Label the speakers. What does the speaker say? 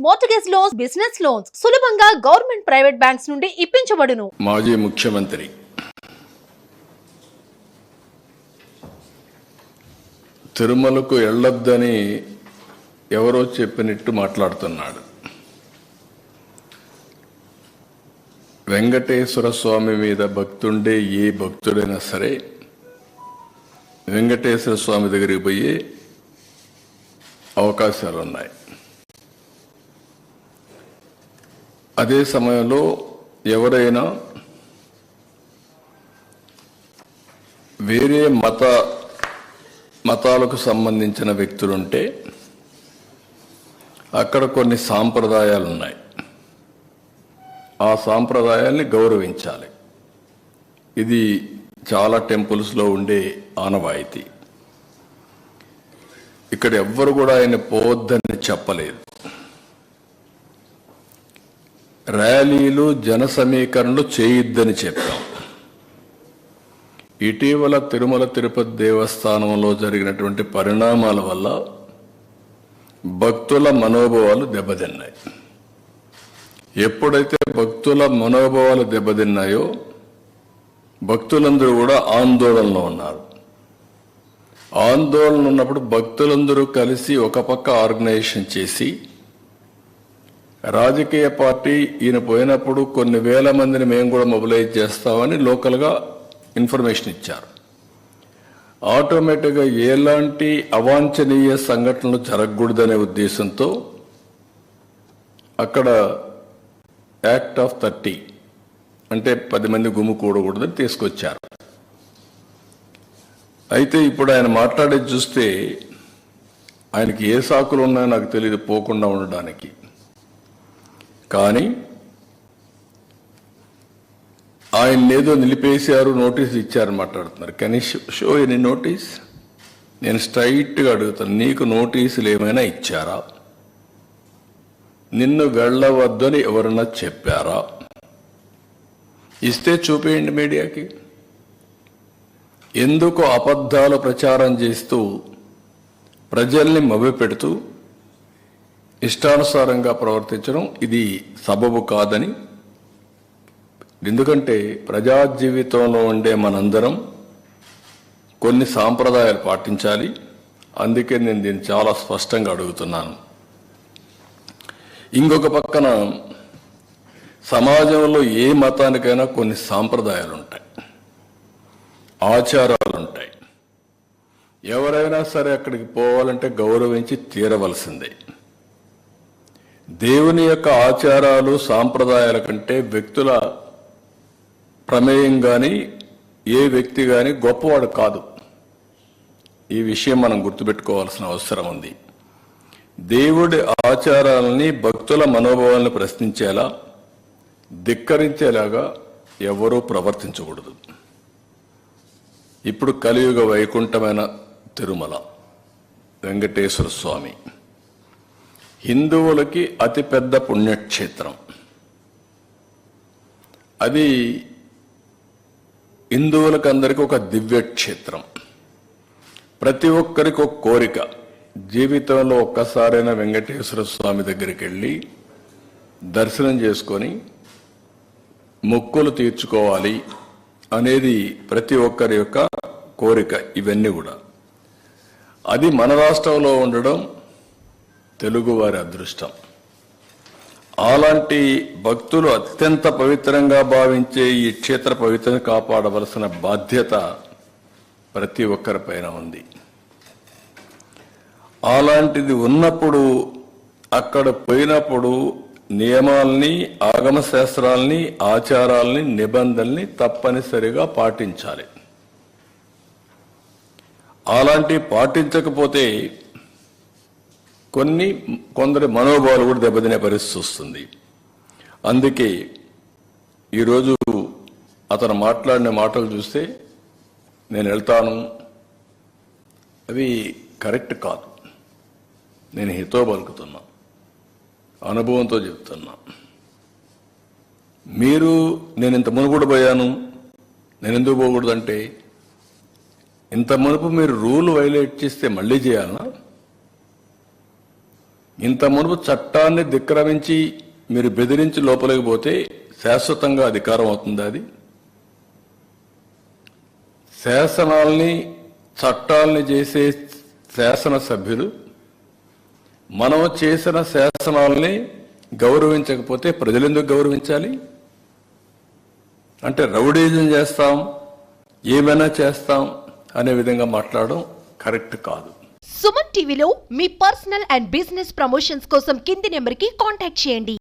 Speaker 1: Mortgage loans, business loans సులభంగా government, private banks నుండి ఇప్పించబడును.
Speaker 2: మాజీ ముఖ్యమంత్రి తిరుమలకు వెళ్ళొద్దని ఎవరో చెప్పినట్టు మాట్లాడుతున్నాడు. వెంకటేశ్వర స్వామి మీద భక్తుండే ఏ భక్తుడైనా సరే వెంకటేశ్వర స్వామి దగ్గరికి పోయే అవకాశాలు ఉన్నాయి. అదే సమయంలో ఎవరైనా వేరే మతాలకు సంబంధించిన వ్యక్తులుంటే అక్కడ కొన్ని సాంప్రదాయాలు ఉన్నాయి. ఆ సాంప్రదాయాల్ని గౌరవించాలి. ఇది చాలా టెంపుల్స్లో ఉండే ఆనవాయితీ. ఇక్కడ ఎవ్వరు కూడా ఆయన పోవద్దని చెప్పలేదు. ర్యాలీలు, జన సమీకరణలు చేయొద్దని చెప్పాం. ఇటీవల తిరుమల తిరుపతి దేవస్థానంలో జరిగినటువంటి పరిణామాల వల్ల భక్తుల మనోభావాలు దెబ్బతిన్నాయి. ఎప్పుడైతే భక్తుల మనోభావాలు దెబ్బతిన్నాయో భక్తులందరూ కూడా ఆందోళనలో ఉన్నారు. ఆందోళన ఉన్నప్పుడు భక్తులందరూ కలిసి ఒక పక్క ఆర్గనైజేషన్ చేసి రాజకీయ పార్టీ ఈయన పోయినప్పుడు కొన్ని వేల మందిని మేము కూడా మొబిలైజ్ చేస్తామని లోకల్గా ఇన్ఫర్మేషన్ ఇచ్చారు. ఆటోమేటిక్గా ఎలాంటి అవాంఛనీయ సంఘటనలు జరగకూడదనే ఉద్దేశంతో అక్కడ యాక్ట్ ఆఫ్ 30 అంటే 10 మంది గుమ్ముకూడకూడదని తీసుకొచ్చారు. అయితే ఇప్పుడు ఆయన మాట్లాడేది చూస్తే ఆయనకి ఏ సాకులు ఉన్నాయో నాకు తెలియదు పోకుండా ఉండడానికి. కానీ ఆయన ఏదో నిలిపేశారు, నోటీసులు ఇచ్చారని మాట్లాడుతున్నారు. కానీ షో ఎనీ నోటీస్? నేను స్ట్రైట్గా అడుగుతాను, నీకు నోటీసులు ఏమైనా ఇచ్చారా? నిన్ను వెళ్ళవద్దని ఎవరన్నా చెప్పారా? ఇస్తే చూపేయండి మీడియాకి. ఎందుకు అబద్ధాలు ప్రచారం చేస్తూ ప్రజల్ని మభ్యపెడుతూ ఇష్టానుసారంగా ప్రవర్తించడం ఇది సబబు కాదని. ఎందుకంటే ప్రజా జీవితంలో ఉండే మనందరం కొన్ని సాంప్రదాయాలు పాటించాలి. అందుకే నేను దీన్ని చాలా స్పష్టంగా అడుగుతున్నాను. ఇంకొక పక్కన సమాజంలో ఏ మతానికైనా కొన్ని సాంప్రదాయాలు ఉంటాయి, ఆచారాలు ఉంటాయి. ఎవరైనా సరే అక్కడికి పోవాలంటే గౌరవించి తీరవలసిందే. దేవుని యొక్క ఆచారాలు, సాంప్రదాయాల కంటే వ్యక్తుల ప్రమేయం కానీ ఏ వ్యక్తి కానీ గొప్పవాడు కాదు. ఈ విషయం మనం గుర్తుపెట్టుకోవాల్సిన అవసరం ఉంది. దేవుడి ఆచారాలని, భక్తుల మనోభావాలను ప్రశ్నించేలా, ధిక్కరించేలాగా ఎవరూ ప్రవర్తించకూడదు. ఇప్పుడు కలియుగ వైకుంఠమైన తిరుమల వెంకటేశ్వర స్వామి హిందువులకి అతిపెద్ద పుణ్యక్షేత్రం. అది హిందువులకు అందరికీ ఒక దివ్యక్షేత్రం. ప్రతి ఒక్కరికి ఒక కోరిక, జీవితంలో ఒక్కసారైనా వెంకటేశ్వర స్వామి దగ్గరికి వెళ్ళి దర్శనం చేసుకొని మొక్కులు తీర్చుకోవాలి అనేది ప్రతి ఒక్కరి యొక్క కోరిక. ఇవన్నీ కూడా అది మన రాష్ట్రంలో ఉండడం తెలుగువారి అదృష్టం. అలాంటి భక్తులు అత్యంత పవిత్రంగా భావించే ఈ క్షేత్ర పవిత్రను కాపాడవలసిన బాధ్యత ప్రతి ఒక్కరిపైన ఉంది. అలాంటిది ఉన్నప్పుడు అక్కడ పోయినప్పుడు నియమాల్ని, ఆగమ శాస్త్రాల్ని, ఆచారాల్ని, నిబంధనల్ని తప్పనిసరిగా పాటించాలి. అలాంటి పాటించకపోతే కొందరి మనోభావాలు కూడా దెబ్బతినే పరిస్థితి వస్తుంది. అందుకే ఈరోజు అతను మాట్లాడిన మాటలు చూస్తే నేను వెళ్తాను, అవి కరెక్ట్ కాదు. నేను హితో పలుకుతున్నా, అనుభవంతో చెప్తున్నా. మీరు నేను ఇంత మునుగుడు పోయాను, నేను ఎందుకు పోకూడదంటే ఇంత మునుపు మీరు రూల్ వైలేట్ చేస్తే మళ్ళీ చేయాలనా? ఇంత మునుపు చట్టాన్ని ధిక్కరించి మీరు బెదిరించి లోపలికి పోతే శాశ్వతంగా అధికారం అవుతుంది. అది శాసనాల్ని చట్టాలని చేసే శాసనసభ్యులు మనం చేసిన శాసనాల్ని గౌరవించకపోతే ప్రజలు ఎందుకు గౌరవించాలి? అంటే రౌడీజం చేస్తాం, ఏమైనా చేస్తాం అనే విధంగా మాట్లాడడం కరెక్ట్ కాదు.
Speaker 1: సుమన్ టీవీలో మీ పర్సనల్ అండ్ బిజినెస్ ప్రమోషన్స్ కోసం కింది నెంబర్కి కాంటాక్ట్ చేయండి.